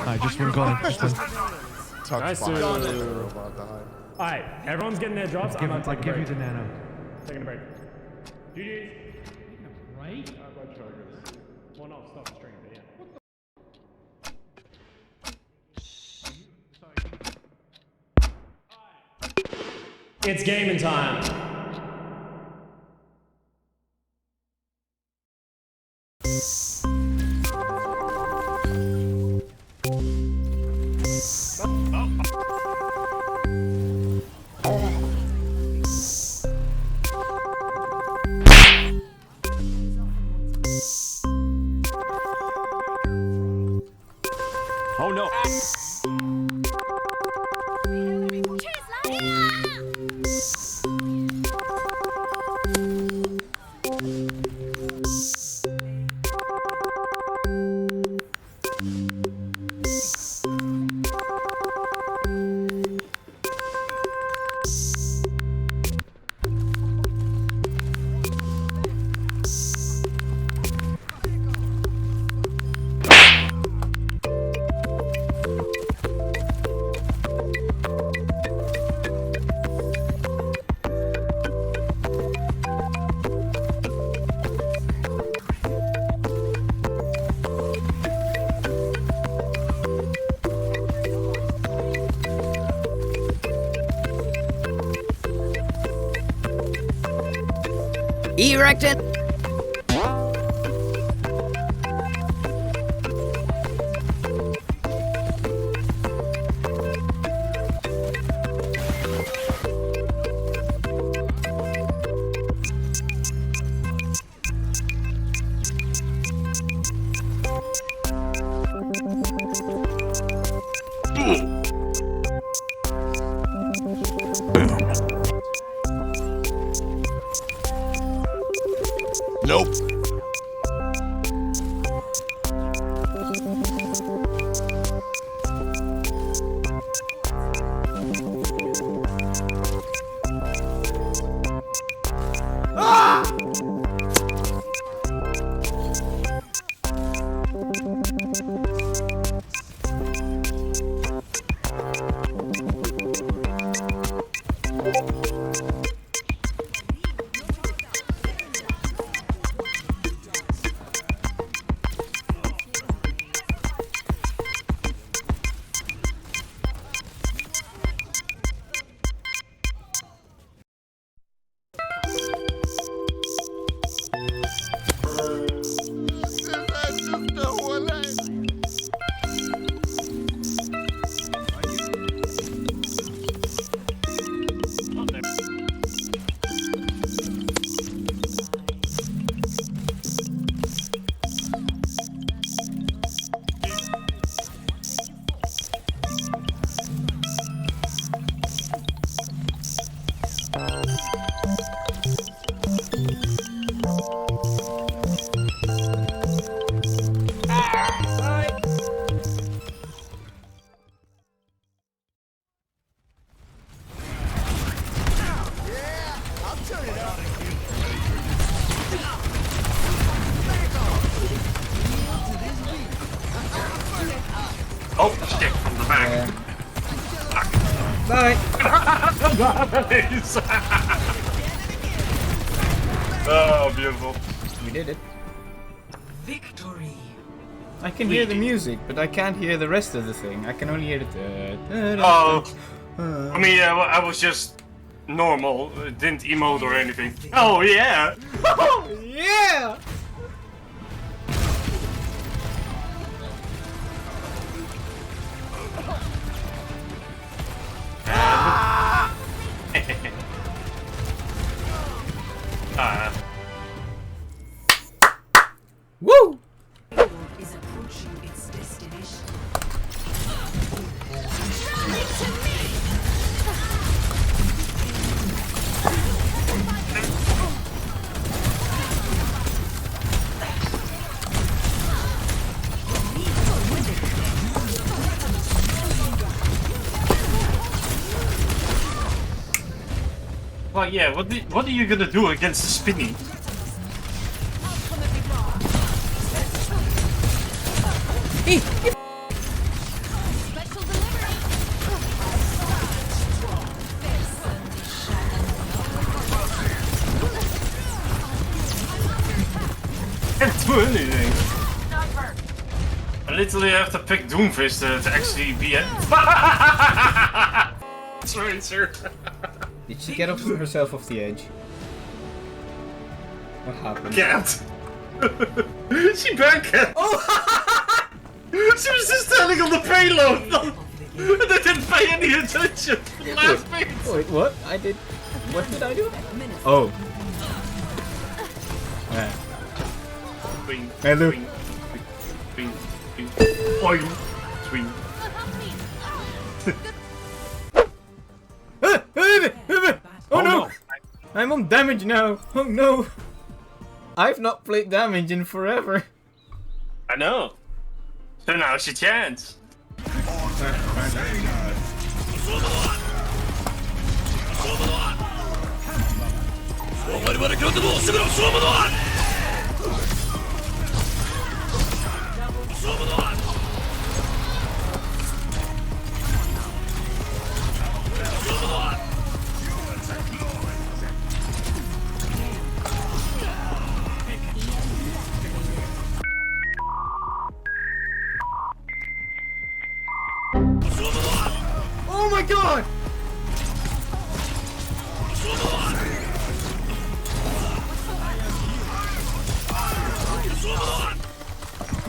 Alright, just one going. Just one. Nice. Alright, everyone's getting their drops. I'm gonna take a break. I'll give you the nano. Taking a break. GG's. Right? Well, no, stop the stream, but yeah. It's gaming time. Oh no! Erected. Nope. Oh, shit, from the back. Bye. Nice. Oh, beautiful. We did it. Victory. I can hear the music, but I can't hear the rest of the thing. I can only hear the. Oh, I mean, I was just normal, didn't emote or anything. Oh yeah! Oh yeah! Woo! Is approaching its destination. Well, yeah. What are you gonna do against the spinning? literally have to pick Doomfist to actually be a... Sorry, sir. Did she get herself off the edge? What happened? Can't. She backed. Oh! She was just standing on the payload. They didn't pay any attention. Last bit. Wait, what? I did. What did I do? Oh. Yeah. Swing. Hello. Swing. Swing. Swing. Swing. Swing. Oh no! I'm on damage now! Oh no! I've not played damage in forever. I know. So now's your chance. Oh my god!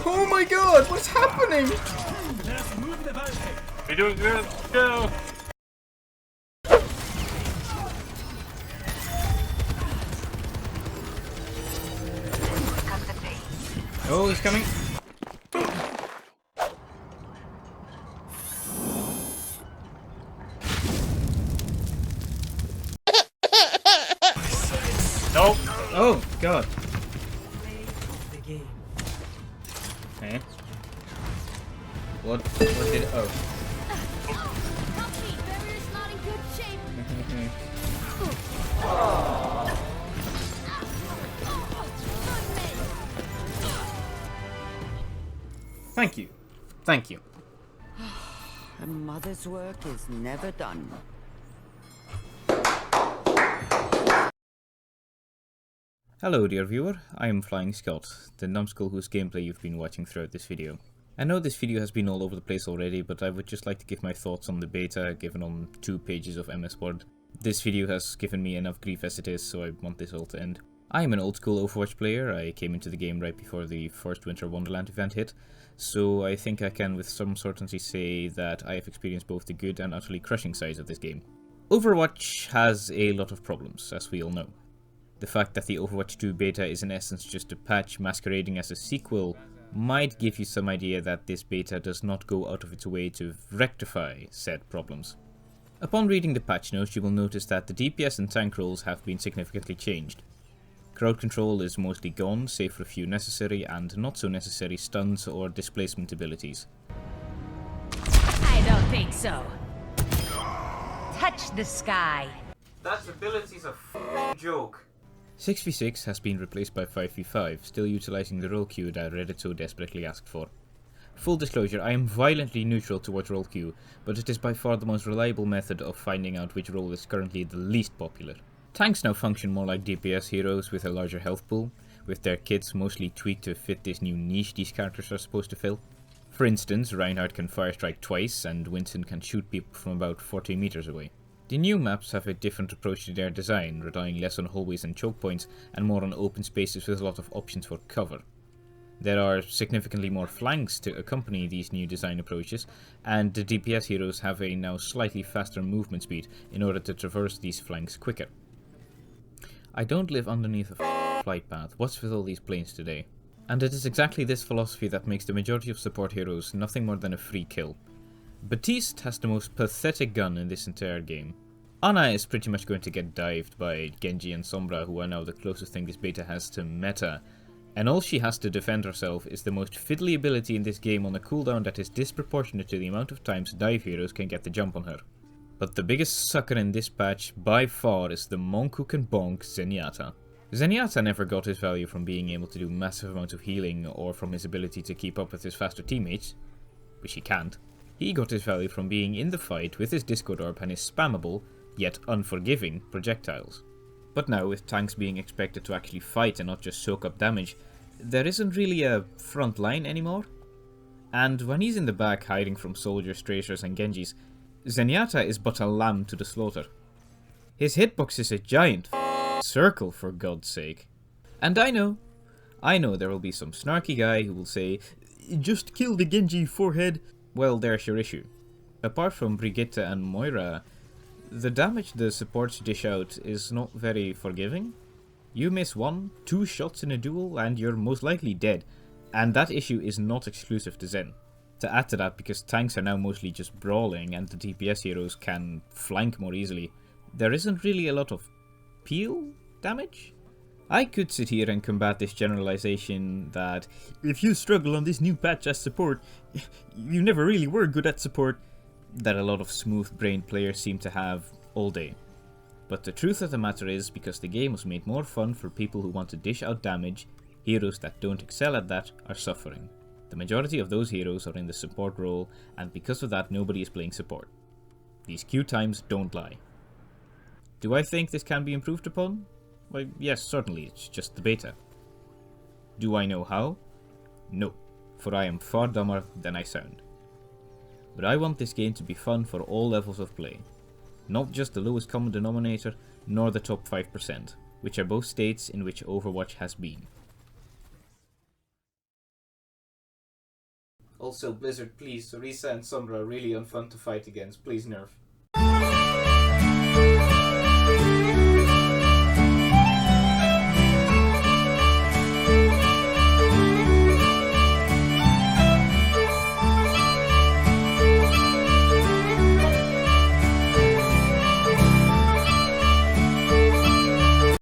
Oh my god, what's happening? You're doing good. Go. Oh, he's coming. Nope. Oh god. The game. Eh? What did oh. Help me! Barrier's not in good shape! Thank you. Thank you. A mother's work is never done. Hello dear viewer, I am Flying Scott, the numbskull whose gameplay you've been watching throughout this video. I know this video has been all over the place already, but I would just like to give my thoughts on the beta given on 2 pages of MS Word. This video has given me enough grief as it is, so I want this all to end. I am an old school Overwatch player. I came into the game right before the first Winter Wonderland event hit, so I think I can with some certainty say that I have experienced both the good and utterly crushing sides of this game. Overwatch has a lot of problems, as we all know. The fact that the Overwatch 2 beta is in essence just a patch masquerading as a sequel might give you some idea that this beta does not go out of its way to rectify said problems. Upon reading the patch notes, you will notice that the DPS and tank roles have been significantly changed. Crowd control is mostly gone, save for a few necessary and not so necessary stuns or displacement abilities. I don't think so. Touch the sky. That ability's a f***ing joke. 6v6 has been replaced by 5v5, still utilising the role queue that Reddit so desperately asked for. Full disclosure, I am violently neutral towards role queue, but it is by far the most reliable method of finding out which role is currently the least popular. Tanks now function more like DPS heroes with a larger health pool, with their kits mostly tweaked to fit this new niche these characters are supposed to fill. For instance, Reinhardt can firestrike twice, and Winston can shoot people from about 40 meters away. The new maps have a different approach to their design, relying less on hallways and choke points, and more on open spaces with a lot of options for cover. There are significantly more flanks to accompany these new design approaches, and the DPS heroes have a now slightly faster movement speed in order to traverse these flanks quicker. I don't live underneath a flight path, what's with all these planes today? And it is exactly this philosophy that makes the majority of support heroes nothing more than a free kill. Baptiste has the most pathetic gun in this entire game. Ana is pretty much going to get dived by Genji and Sombra, who are now the closest thing this beta has to meta, and all she has to defend herself is the most fiddly ability in this game on a cooldown that is disproportionate to the amount of times dive heroes can get the jump on her. But the biggest sucker in this patch by far is the monk who can bonk Zenyatta. Zenyatta never got his value from being able to do massive amounts of healing or from his ability to keep up with his faster teammates, which he can't. He got his value from being in the fight with his Discord Orb and his spammable, yet unforgiving, projectiles. But now, with tanks being expected to actually fight and not just soak up damage, there isn't really a front line anymore. And when he's in the back hiding from soldiers, tracers and Genjis, Zenyatta is but a lamb to the slaughter. His hitbox is a giant circle, for God's sake. And I know there will be some snarky guy who will say, just kill the Genji forehead. Well, there's your issue. Apart from Brigitte and Moira, the damage the supports dish out is not very forgiving. You miss 1-2 shots in a duel and you're most likely dead, and that issue is not exclusive to Zen. To add to that, because tanks are now mostly just brawling and the DPS heroes can flank more easily, there isn't really a lot of peel damage? I could sit here and combat this generalization that if you struggle on this new patch as support, you never really were good at support, that a lot of smooth-brained players seem to have all day. But the truth of the matter is, because the game was made more fun for people who want to dish out damage, heroes that don't excel at that are suffering. The majority of those heroes are in the support role, and because of that nobody is playing support. These queue times don't lie. Do I think this can be improved upon? Well, yes, certainly, it's just the beta. Do I know how? No, for I am far dumber than I sound. But I want this game to be fun for all levels of play. Not just the lowest common denominator, nor the top 5%, which are both states in which Overwatch has been. Also, Blizzard, please, Orisa and Sombra are really unfun to fight against, please nerf.